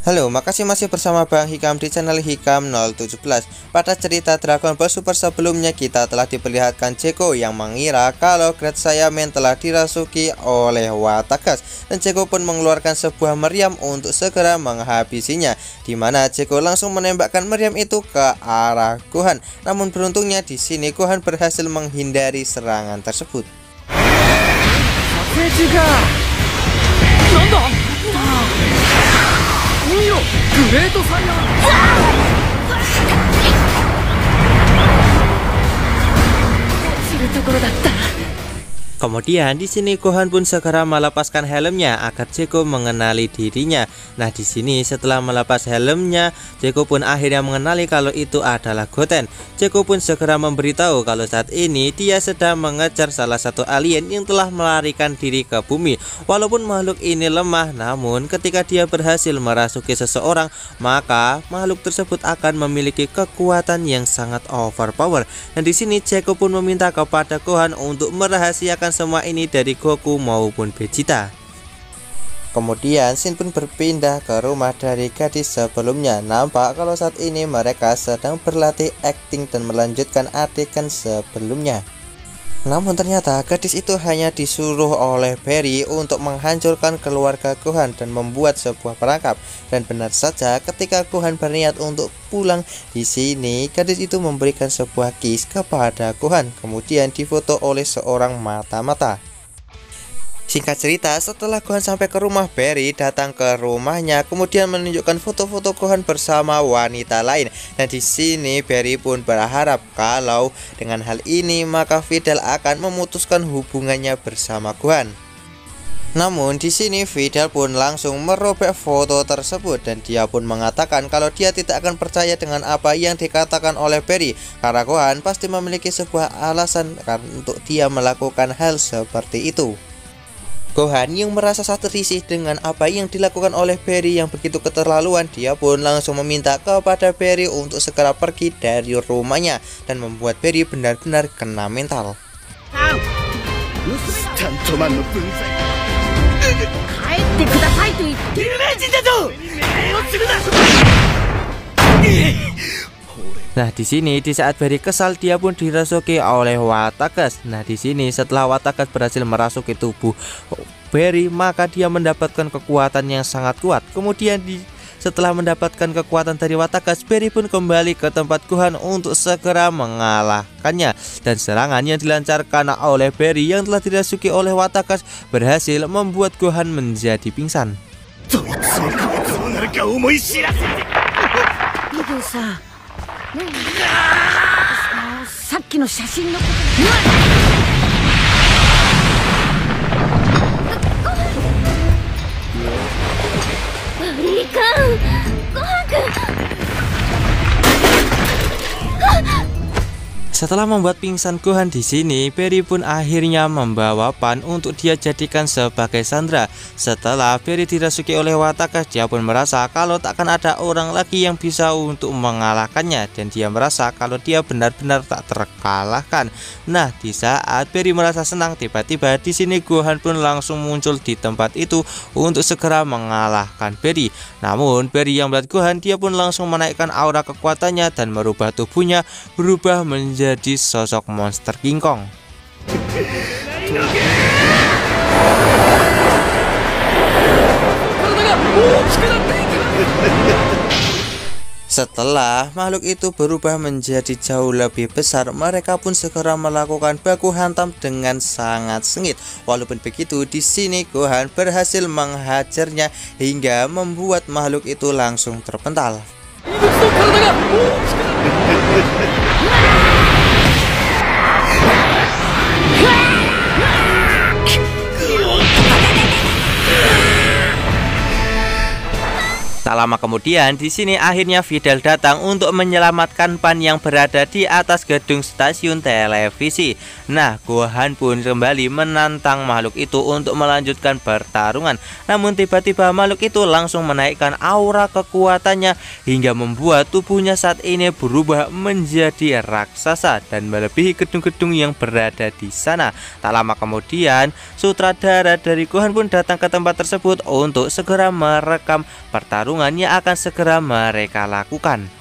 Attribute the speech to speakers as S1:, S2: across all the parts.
S1: Halo, makasih masih bersama Bang Hikam di channel Hikam 017. Pada cerita Dragon Ball Super sebelumnya kita telah diperlihatkan Zeko yang mengira kalau Great Saiyaman telah dirasuki oleh Watagas, dan Zeko pun mengeluarkan sebuah meriam untuk segera menghabisinya, dimana Zeko langsung menembakkan meriam itu ke arah Gohan. Namun beruntungnya di sini Gohan berhasil menghindari serangan tersebut. Kemudian di sini Gohan pun segera melepaskan helmnya agar Zeko mengenali dirinya. Nah, di sini setelah melepas helmnya, Zeko pun akhirnya mengenali kalau itu adalah Goten. Zeko pun segera memberitahu kalau saat ini dia sedang mengejar salah satu alien yang telah melarikan diri ke bumi. Walaupun makhluk ini lemah, namun ketika dia berhasil merasuki seseorang, maka makhluk tersebut akan memiliki kekuatan yang sangat overpower. Dan di sini Zeko pun meminta kepada Gohan untuk merahasiakan semua ini dari Goku maupun Vegeta. Kemudian Shin pun berpindah ke rumah dari gadis sebelumnya. Nampak kalau saat ini mereka sedang berlatih akting dan melanjutkan adegan sebelumnya. Namun ternyata gadis itu hanya disuruh oleh Barry untuk menghancurkan keluarga Gohan dan membuat sebuah perangkap. Dan benar saja, ketika Gohan berniat untuk pulang, di sini gadis itu memberikan sebuah kiss kepada Gohan, kemudian difoto oleh seorang mata-mata. Singkat cerita, setelah Gohan sampai ke rumah, Barry datang ke rumahnya, kemudian menunjukkan foto-foto Gohan bersama wanita lain. Dan di sini Barry pun berharap kalau dengan hal ini maka Videl akan memutuskan hubungannya bersama Gohan. Namun di sini Videl pun langsung merobek foto tersebut, dan dia pun mengatakan kalau dia tidak akan percaya dengan apa yang dikatakan oleh Barry, karena Gohan pasti memiliki sebuah alasan untuk dia melakukan hal seperti itu. Gohan yang merasa sangat risih dengan apa yang dilakukan oleh Barry yang begitu keterlaluan, dia pun langsung meminta kepada Barry untuk segera pergi dari rumahnya dan membuat Barry benar-benar kena mental. Nah, di sini di saat Barry kesal, dia pun dirasuki oleh Watagas. Nah, di sini setelah Watagas berhasil merasuki tubuh Barry, maka dia mendapatkan kekuatan yang sangat kuat. Kemudian setelah mendapatkan kekuatan dari Watagas, Barry pun kembali ke tempat Gohan untuk segera mengalahkannya. Dan serangan yang dilancarkan oleh Barry yang telah dirasuki oleh Watagas berhasil membuat Gohan menjadi pingsan. Setelah membuat pingsan Gohan, di sini Barry pun akhirnya membawa Pan untuk dia jadikan sebagai sandera. Setelah Barry dirasuki oleh Watagas, dia pun merasa kalau takkan ada orang lagi yang bisa untuk mengalahkannya, dan dia merasa kalau dia benar-benar tak terkalahkan. Nah, di saat Barry merasa senang, tiba-tiba di sini Gohan pun langsung muncul di tempat itu untuk segera mengalahkan Barry. Namun Barry yang melihat Gohan, dia pun langsung menaikkan aura kekuatannya dan merubah tubuhnya berubah menjadi sosok monster King Kong. Setelah makhluk itu berubah menjadi jauh lebih besar, mereka pun segera melakukan baku hantam dengan sangat sengit. Walaupun begitu, di sini Gohan berhasil menghajarnya hingga membuat makhluk itu langsung terpental. Tak lama kemudian, di sini akhirnya Videl datang untuk menyelamatkan Pan yang berada di atas gedung stasiun televisi. Nah, Gohan pun kembali menantang makhluk itu untuk melanjutkan pertarungan. Namun tiba-tiba makhluk itu langsung menaikkan aura kekuatannya hingga membuat tubuhnya saat ini berubah menjadi raksasa dan melebihi gedung-gedung yang berada di sana. Tak lama kemudian, sutradara dari Gohan pun datang ke tempat tersebut untuk segera merekam pertarungan pertarungan yang akan segera mereka lakukan.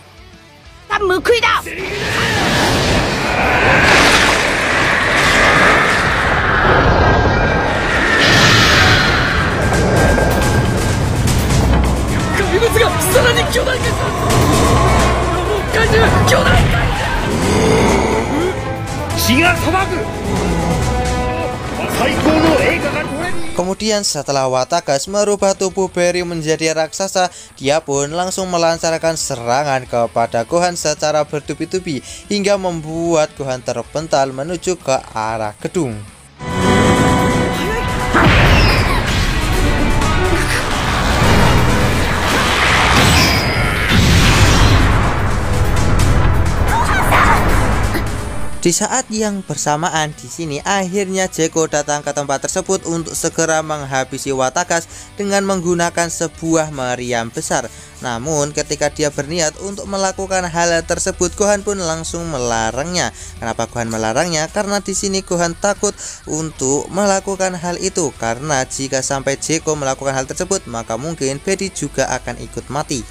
S1: Kemudian setelah Watagas merubah tubuh Barry menjadi raksasa, dia pun langsung melancarkan serangan kepada Gohan secara bertubi-tubi hingga membuat Gohan terpental menuju ke arah gedung. Di saat yang bersamaan di sini akhirnya Zeko datang ke tempat tersebut untuk segera menghabisi Watagas dengan menggunakan sebuah meriam besar. Namun ketika dia berniat untuk melakukan hal tersebut, Gohan pun langsung melarangnya. Kenapa Gohan melarangnya? Karena di sini Gohan takut untuk melakukan hal itu, karena jika sampai Zeko melakukan hal tersebut maka mungkin Barry juga akan ikut mati.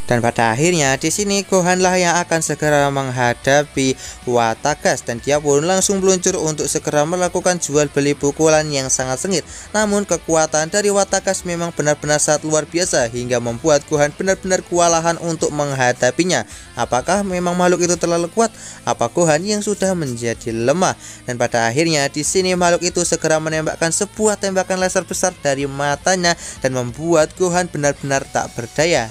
S1: Dan pada akhirnya di sini Gohan lah yang akan segera menghadapi Watagas, dan dia pun langsung meluncur untuk segera melakukan jual beli pukulan yang sangat sengit. Namun kekuatan dari Watagas memang benar-benar sangat luar biasa hingga membuat Gohan benar-benar kewalahan untuk menghadapinya. Apakah memang makhluk itu terlalu kuat? Apa Gohan yang sudah menjadi lemah? Dan pada akhirnya di sini makhluk itu segera menembakkan sebuah tembakan laser besar dari matanya dan membuat Gohan benar-benar tak berdaya.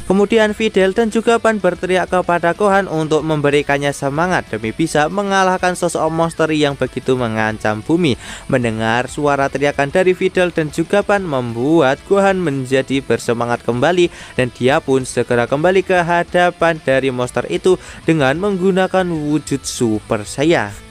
S1: Kemudian Videl dan juga Pan berteriak kepada Gohan untuk memberikannya semangat demi bisa mengalahkan sosok monster yang begitu mengancam bumi. Mendengar suara teriakan dari Videl dan juga Pan membuat Gohan menjadi bersemangat kembali, dan dia pun segera kembali ke hadapan dari monster itu dengan menggunakan wujud Super Saiyan.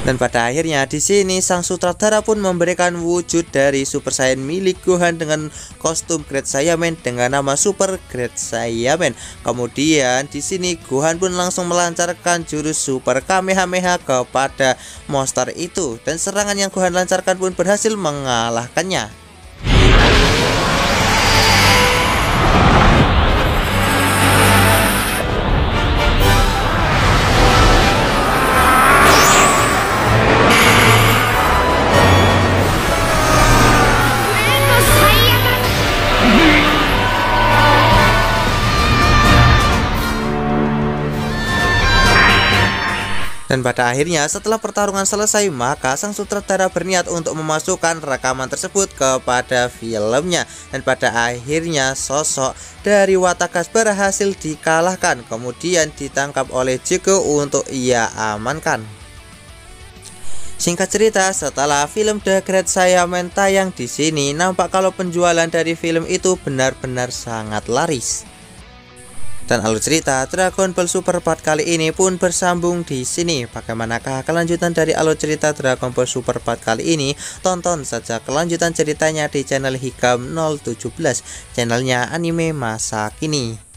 S1: Dan pada akhirnya di sini sang sutradara pun memberikan wujud dari Super Saiyan milik Gohan dengan kostum Great Saiyaman dengan nama Super Great Saiyaman. Kemudian di sini Gohan pun langsung melancarkan jurus Super Kamehameha kepada monster itu, dan serangan yang Gohan lancarkan pun berhasil mengalahkannya. Dan pada akhirnya setelah pertarungan selesai, maka sang sutradara berniat untuk memasukkan rekaman tersebut kepada filmnya. Dan pada akhirnya sosok dari Watagas berhasil dikalahkan, kemudian ditangkap oleh Zeko untuk ia amankan. Singkat cerita, setelah film The Great Saiyaman tayang di sini, nampak kalau penjualan dari film itu benar-benar sangat laris. Dan alur cerita Dragon Ball Super Part kali ini pun bersambung di sini. Bagaimanakah kelanjutan dari alur cerita Dragon Ball Super Part kali ini? Tonton saja kelanjutan ceritanya di channel Hikam 017, channelnya anime masa kini.